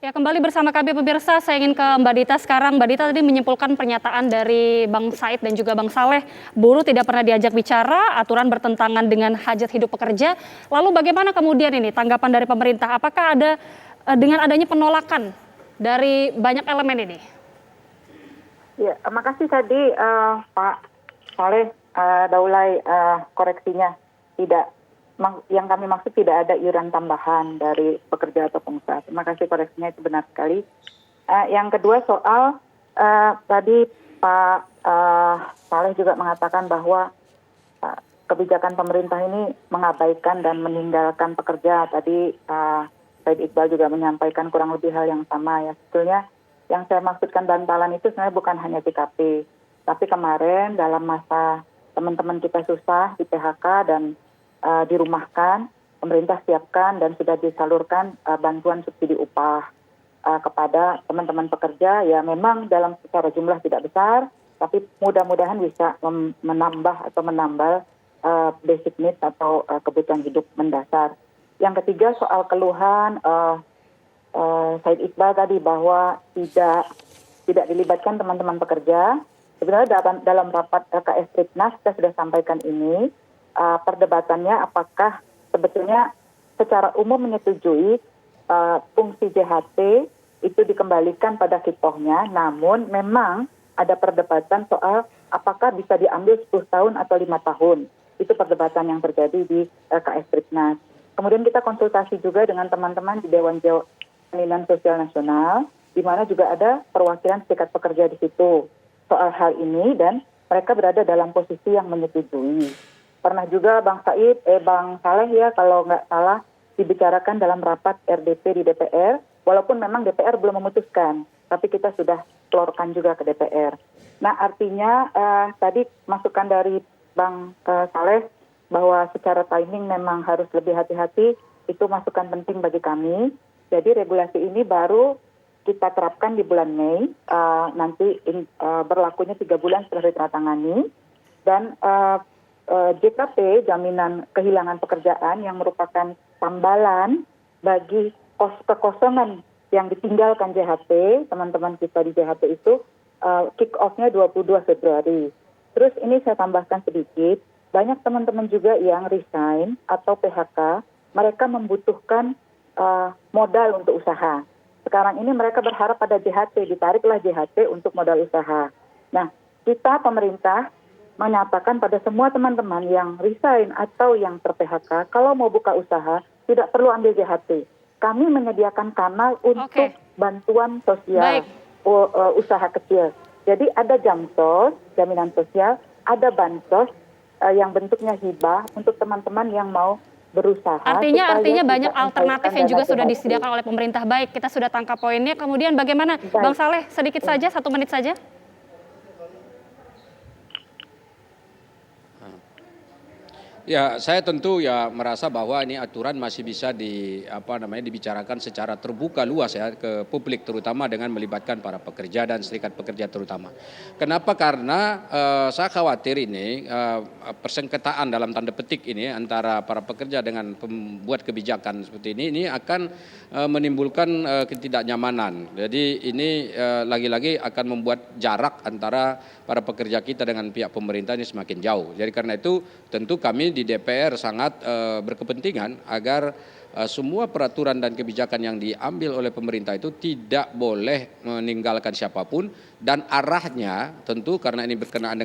Ya, kembali bersama kami pemirsa, saya ingin ke Mbak Dita sekarang. Mbak Dita tadi menyimpulkan pernyataan dari Bang Said dan juga Bang Saleh, buruh tidak pernah diajak bicara, aturan bertentangan dengan hajat hidup pekerja. Lalu bagaimana kemudian ini tanggapan dari pemerintah? Apakah ada dengan adanya penolakan dari banyak elemen ini? Ya, makasih tadi Pak Saleh Daulay koreksinya. Tidak, yang kami maksud tidak ada iuran tambahan dari pekerja atau pengusaha. Terima kasih koreksinya, itu benar sekali. Yang kedua soal tadi Pak Saleh juga mengatakan bahwa kebijakan pemerintah ini mengabaikan dan meninggalkan pekerja. Tadi Said Iqbal juga menyampaikan kurang lebih hal yang sama ya. Sebetulnya yang saya maksudkan bantalan itu sebenarnya bukan hanya JKP, tapi kemarin dalam masa teman-teman kita susah di PHK dan dirumahkan, pemerintah siapkan dan sudah disalurkan bantuan subsidi upah kepada teman-teman pekerja. Ya memang dalam secara jumlah tidak besar, tapi mudah-mudahan bisa menambah atau menambal basic needs atau kebutuhan hidup mendasar. Yang ketiga soal keluhan Said Iqbal tadi bahwa tidak dilibatkan teman-teman pekerja. Sebenarnya dalam rapat LKS Tripnas kita sudah sampaikan ini. Perdebatannya apakah sebetulnya secara umum menyetujui fungsi JHT itu dikembalikan pada kitohnya, namun memang ada perdebatan soal apakah bisa diambil 10 tahun atau 5 tahun. Itu perdebatan yang terjadi di LKS Tripnas. Kemudian kita konsultasi juga dengan teman-teman di Dewan Jaminan Sosial Nasional, di mana juga ada perwakilan serikat pekerja di situ soal hal ini, dan mereka berada dalam posisi yang menyetujui. Pernah juga Bang Saleh ya kalau nggak salah dibicarakan dalam rapat RDP di DPR, walaupun memang DPR belum memutuskan, tapi kita sudah keluarkan juga ke DPR. Nah artinya tadi masukan dari Bang Saleh bahwa secara timing memang harus lebih hati-hati, itu masukan penting bagi kami. Jadi regulasi ini baru kita terapkan di bulan Mei, nanti berlakunya 3 bulan setelah ditandatangani, dan JKP, jaminan kehilangan pekerjaan, yang merupakan tambalan bagi kekosongan yang ditinggalkan JHT, teman-teman kita di JHT itu kick off-nya 22 Februari. Terus ini saya tambahkan sedikit, banyak teman-teman juga yang resign atau PHK, mereka membutuhkan modal untuk usaha. Sekarang ini mereka berharap pada JHT, ditariklah JHT untuk modal usaha. Nah, kita pemerintah menyatakan pada semua teman-teman yang resign atau yang ter-PHK, kalau mau buka usaha, tidak perlu ambil JHT. Kami menyediakan kanal untuk bantuan sosial usaha kecil. Jadi ada Jamsos, jaminan sosial, ada Bansos yang bentuknya hibah untuk teman-teman yang mau berusaha. Artinya banyak alternatif yang juga sudah disediakan oleh pemerintah. Baik, kita sudah tangkap poinnya. Kemudian bagaimana Bang Saleh, sedikit saja, 1 menit saja. Ya, saya tentu ya merasa bahwa ini aturan masih bisa dibicarakan secara terbuka luas ya ke publik, terutama dengan melibatkan para pekerja dan serikat pekerja terutama. Kenapa? Karena saya khawatir ini persengketaan dalam tanda petik ini antara para pekerja dengan pembuat kebijakan seperti ini akan menimbulkan ketidaknyamanan. Jadi ini lagi-lagi akan membuat jarak antara para pekerja kita dengan pihak pemerintah ini semakin jauh. Jadi karena itu tentu kami di DPR sangat berkepentingan agar semua peraturan dan kebijakan yang diambil oleh pemerintah itu tidak boleh meninggalkan siapapun, dan arahnya tentu karena ini berkenaan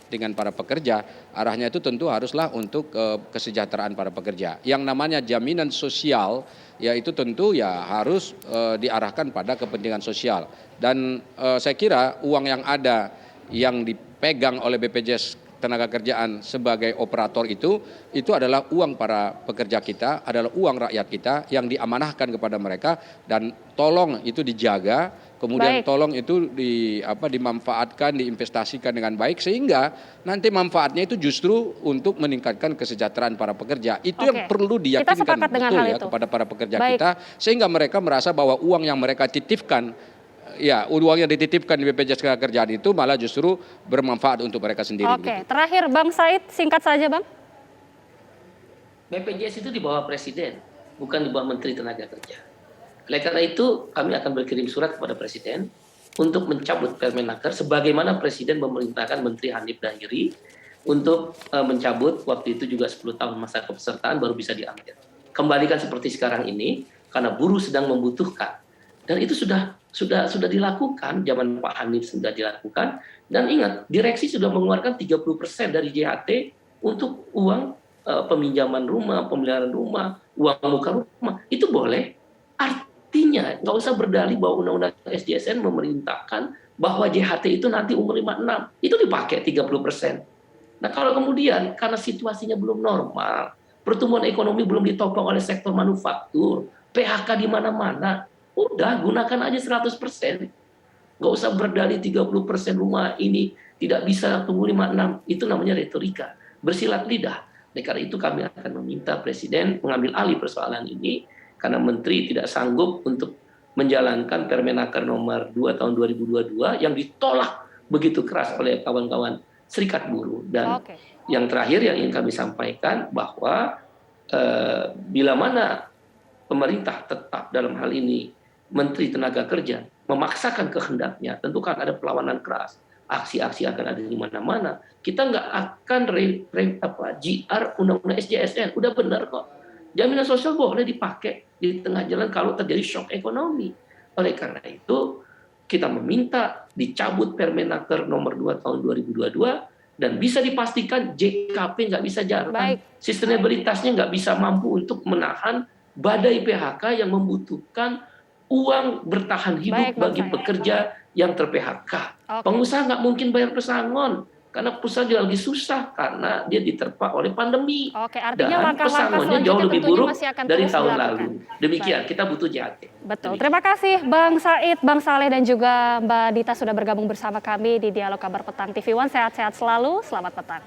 dengan para pekerja, arahnya itu tentu haruslah untuk kesejahteraan para pekerja. Yang namanya jaminan sosial yaitu tentu ya harus diarahkan pada kepentingan sosial, dan saya kira uang yang ada yang dipegang oleh BPJS Ketenagakerjaan sebagai operator itu adalah uang para pekerja kita, adalah uang rakyat kita yang diamanahkan kepada mereka, dan tolong itu dijaga, kemudian tolong itu dimanfaatkan, diinvestasikan dengan baik sehingga nanti manfaatnya itu justru untuk meningkatkan kesejahteraan para pekerja. Itu yang perlu diyakinkan betul ya kepada para pekerja kita, sehingga mereka merasa bahwa uang yang mereka titipkan, ya uang yang dititipkan di BPJS Ketenagakerjaan itu malah justru bermanfaat untuk mereka sendiri. Oke, terakhir Bang Said, singkat saja Bang. BPJS itu di bawah Presiden, bukan di bawah Menteri Tenaga Kerja. Oleh karena itu, kami akan berkirim surat kepada Presiden untuk mencabut Permenaker sebagaimana Presiden memerintahkan Menteri Hanif Dahiri untuk mencabut, waktu itu juga 10 tahun masa kepesertaan baru bisa diambil. Kembalikan seperti sekarang ini karena buruh sedang membutuhkan. Dan itu sudah dilakukan, zaman Pak Hanif sudah dilakukan. Dan ingat, direksi sudah mengeluarkan 30% dari JHT untuk uang peminjaman rumah, pemeliharaan rumah, uang muka rumah. Itu boleh. Artinya, nggak usah berdalih bahwa Undang-Undang SDSN memerintahkan bahwa JHT itu nanti umur 56. Itu dipakai 30%. Nah, kalau kemudian karena situasinya belum normal, pertumbuhan ekonomi belum ditopang oleh sektor manufaktur, PHK di mana-mana, udah gunakan aja 100%. Nggak usah berdalih 30% rumah ini tidak bisa tumbuh 56. Itu namanya retorika, bersilat lidah. Oleh karena itu kami akan meminta Presiden mengambil alih persoalan ini, karena Menteri tidak sanggup untuk menjalankan Permenaker nomor 2 tahun 2022 yang ditolak begitu keras oleh kawan-kawan Serikat Buruh. Dan yang terakhir yang ingin kami sampaikan bahwa bila mana pemerintah tetap dalam hal ini Menteri Tenaga Kerja memaksakan kehendaknya, tentu kan ada perlawanan keras, aksi-aksi akan ada di mana-mana. Kita nggak akan GR Undang-Undang SDSN, udah benar kok. Jaminan sosial boleh dipakai di tengah jalan kalau terjadi shock ekonomi. Oleh karena itu, kita meminta dicabut Permenaker nomor 2 tahun 2022 dan bisa dipastikan JKP nggak bisa jalan. Sustainabilitasnya nggak bisa mampu untuk menahan badai PHK yang membutuhkan uang bertahan hidup bagi pekerja yang ter-PHK. Pengusaha nggak mungkin bayar pesangon karena perusahaan juga lagi susah karena dia diterpa oleh pandemi. Artinya dan pesangonnya jauh lebih buruk dari tahun lalu. Demikian, kita butuh JHT. Betul. Terima kasih Bang Said, Bang Saleh dan juga Mbak Dita sudah bergabung bersama kami di Dialog Kabar Petang TV One. Sehat-sehat selalu. Selamat petang.